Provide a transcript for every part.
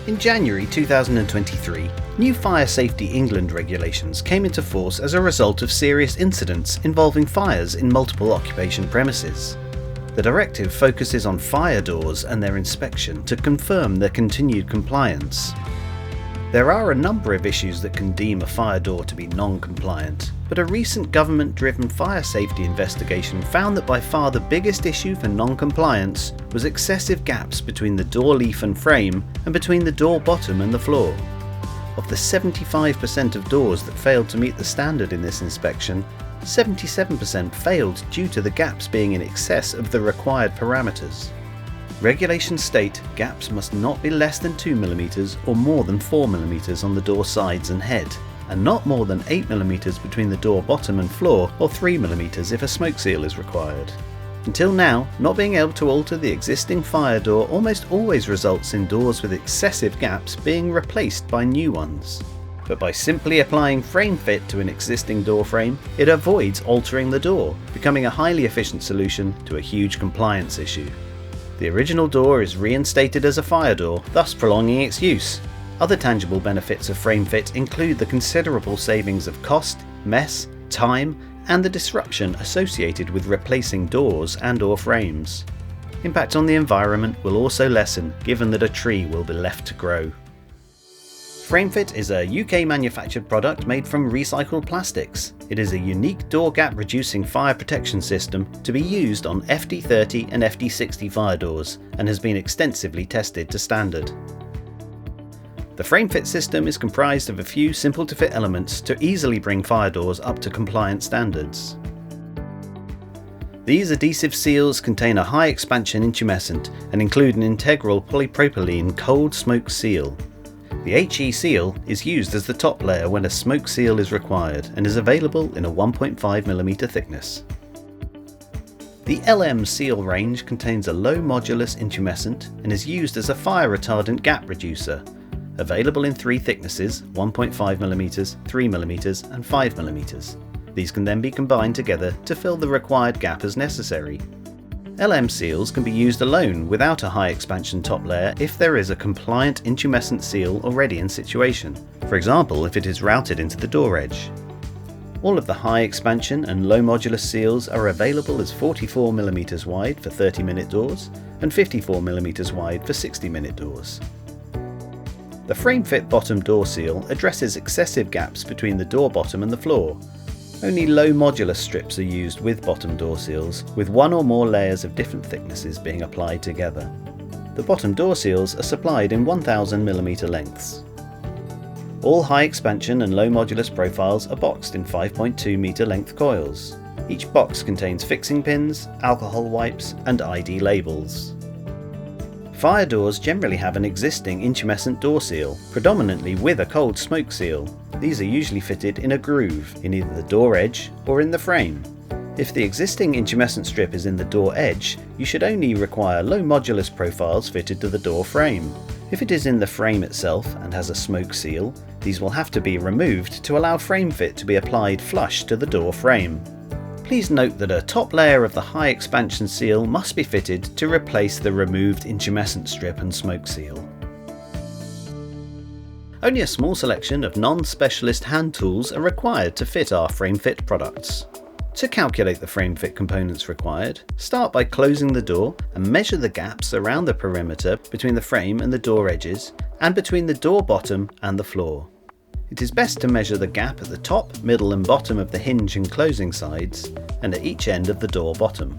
In January 2023, new Fire Safety England regulations came into force as a result of serious incidents involving fires in multiple occupation premises. The directive focuses on fire doors and their inspection to confirm their continued compliance. There are a number of issues that can deem a fire door to be non-compliant, but a recent government-driven fire safety investigation found that by far the biggest issue for non-compliance was excessive gaps between the door leaf and frame and between the door bottom and the floor. Of the 75% of doors that failed to meet the standard in this inspection, 77% failed due to the gaps being in excess of the required parameters. Regulations state gaps must not be less than 2mm or more than 4mm on the door sides and head, and not more than 8mm between the door bottom and floor, or 3mm if a smoke seal is required. Until now, not being able to alter the existing fire door almost always results in doors with excessive gaps being replaced by new ones. But by simply applying FrameFit to an existing door frame, it avoids altering the door, becoming a highly efficient solution to a huge compliance issue. The original door is reinstated as a fire door, thus prolonging its use. Other tangible benefits of FrameFit include the considerable savings of cost, mess, time, and the disruption associated with replacing doors and/or frames. Impact on the environment will also lessen, given that a tree will be left to grow. FrameFit is a UK manufactured product made from recycled plastics. It is a unique door gap reducing fire protection system to be used on FD30 and FD60 fire doors and has been extensively tested to standard. The FrameFit system is comprised of a few simple to fit elements to easily bring fire doors up to compliant standards. These adhesive seals contain a high expansion intumescent and include an integral polypropylene cold smoke seal. The HE seal is used as the top layer when a smoke seal is required and is available in a 1.5mm thickness. The LM seal range contains a low modulus intumescent and is used as a fire retardant gap reducer, available in three thicknesses: 1.5mm, 3mm and 5mm. These can then be combined together to fill the required gap as necessary. LM seals can be used alone without a high expansion top layer if there is a compliant intumescent seal already in situation, for example if it is routed into the door edge. All of the high expansion and low modulus seals are available as 44mm wide for 30-minute doors and 54mm wide for 60-minute doors. The FrameFit bottom door seal addresses excessive gaps between the door bottom and the floor. Only low modulus strips are used with bottom door seals, with one or more layers of different thicknesses being applied together. The bottom door seals are supplied in 1000mm lengths. All high expansion and low modulus profiles are boxed in 5.2m length coils. Each box contains fixing pins, alcohol wipes and ID labels. Fire doors generally have an existing intumescent door seal, predominantly with a cold smoke seal. These are usually fitted in a groove in either the door edge or in the frame. If the existing intumescent strip is in the door edge, you should only require low modulus profiles fitted to the door frame. If it is in the frame itself and has a smoke seal, these will have to be removed to allow FrameFit to be applied flush to the door frame. Please note that a top layer of the high expansion seal must be fitted to replace the removed intumescent strip and smoke seal. Only a small selection of non-specialist hand tools are required to fit our FrameFit products. To calculate the FrameFit components required, start by closing the door and measure the gaps around the perimeter between the frame and the door edges, and between the door bottom and the floor. It is best to measure the gap at the top, middle and bottom of the hinge and closing sides, and at each end of the door bottom.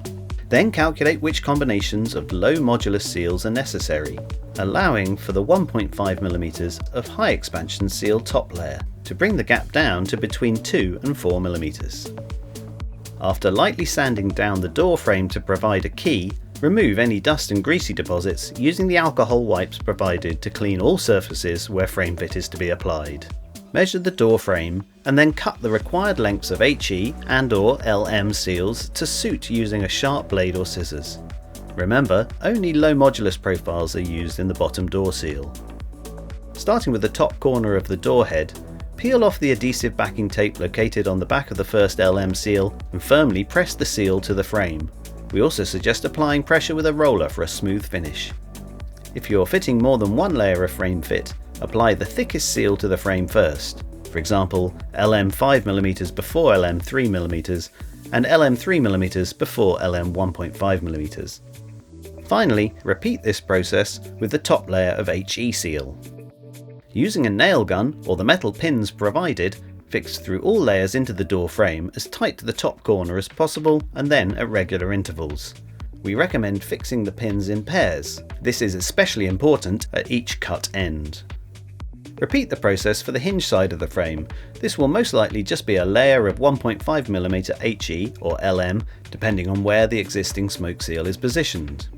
Then calculate which combinations of low modulus seals are necessary, allowing for the 1.5mm of high expansion seal top layer to bring the gap down to between 2 and 4mm. After lightly sanding down the door frame to provide a key, remove any dust and greasy deposits using the alcohol wipes provided to clean all surfaces where FrameFit is to be applied. Measure the door frame and then cut the required lengths of HE and/or LM seals to suit using a sharp blade or scissors. Remember, only low modulus profiles are used in the bottom door seal. Starting with the top corner of the door head, peel off the adhesive backing tape located on the back of the first LM seal and firmly press the seal to the frame. We also suggest applying pressure with a roller for a smooth finish. If you're fitting more than one layer of FrameFit, apply the thickest seal to the frame first. For example, LM 5mm before LM 3mm and LM 3mm before LM 1.5mm. Finally, repeat this process with the top layer of HE seal. Using a nail gun or the metal pins provided, fix through all layers into the door frame as tight to the top corner as possible and then at regular intervals. We recommend fixing the pins in pairs. This is especially important at each cut end. Repeat the process for the hinge side of the frame. This will most likely just be a layer of 1.5mm HE or LM, depending on where the existing smoke seal is positioned.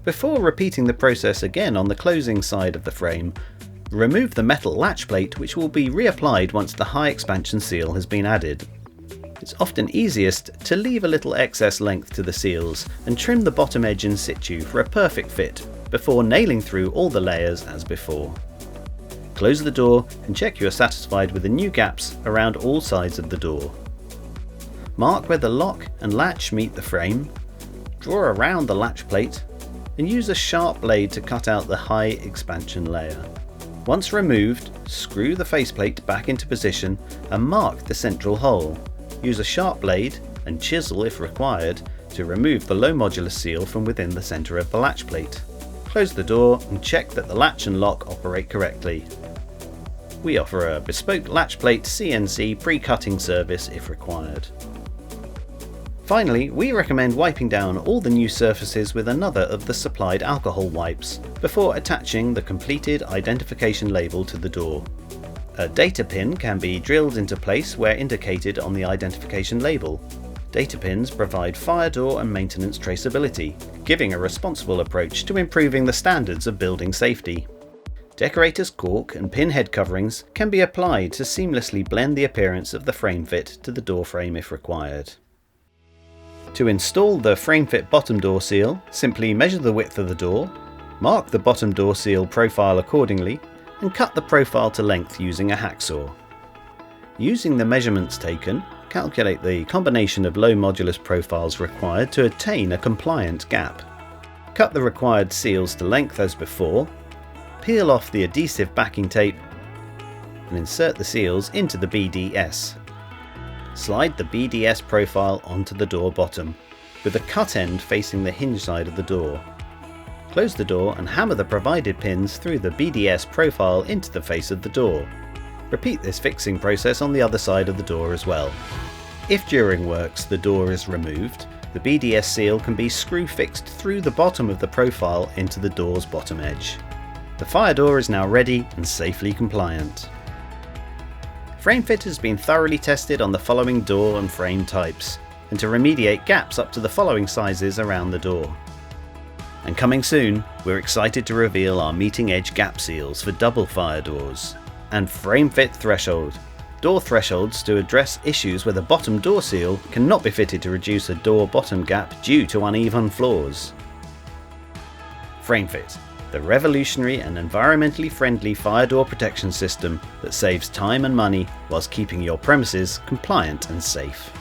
Before repeating the process again on the closing side of the frame, remove the metal latch plate, which will be reapplied once the high expansion seal has been added. It's often easiest to leave a little excess length to the seals and trim the bottom edge in situ for a perfect fit before nailing through all the layers as before. Close the door and check you are satisfied with the new gaps around all sides of the door. Mark where the lock and latch meet the frame, draw around the latch plate and use a sharp blade to cut out the high expansion layer. Once removed, screw the faceplate back into position and mark the central hole. Use a sharp blade and chisel if required to remove the low modulus seal from within the centre of the latch plate. Close the door and check that the latch and lock operate correctly. We offer a bespoke latch plate CNC pre-cutting service if required. Finally, we recommend wiping down all the new surfaces with another of the supplied alcohol wipes before attaching the completed identification label to the door. A data pin can be drilled into place where indicated on the identification label. Data pins provide fire door and maintenance traceability, giving a responsible approach to improving the standards of building safety. Decorator's cork and pin head coverings can be applied to seamlessly blend the appearance of the FrameFit to the door frame if required. To install the FrameFit bottom door seal, simply measure the width of the door, mark the bottom door seal profile accordingly, and cut the profile to length using a hacksaw. Using the measurements taken, calculate the combination of low modulus profiles required to attain a compliant gap. Cut the required seals to length as before, peel off the adhesive backing tape, and insert the seals into the BDS. Slide the BDS profile onto the door bottom, with the cut end facing the hinge side of the door. Close the door and hammer the provided pins through the BDS profile into the face of the door. Repeat this fixing process on the other side of the door as well. If during works the door is removed, the BDS seal can be screw fixed through the bottom of the profile into the door's bottom edge. The fire door is now ready and safely compliant. FrameFit has been thoroughly tested on the following door and frame types, and to remediate gaps up to the following sizes around the door. And coming soon, we're excited to reveal our meeting edge gap seals for double fire doors, and FrameFit threshold, door thresholds to address issues where the bottom door seal cannot be fitted to reduce a door bottom gap due to uneven floors. FrameFit, the revolutionary and environmentally friendly fire door protection system that saves time and money whilst keeping your premises compliant and safe.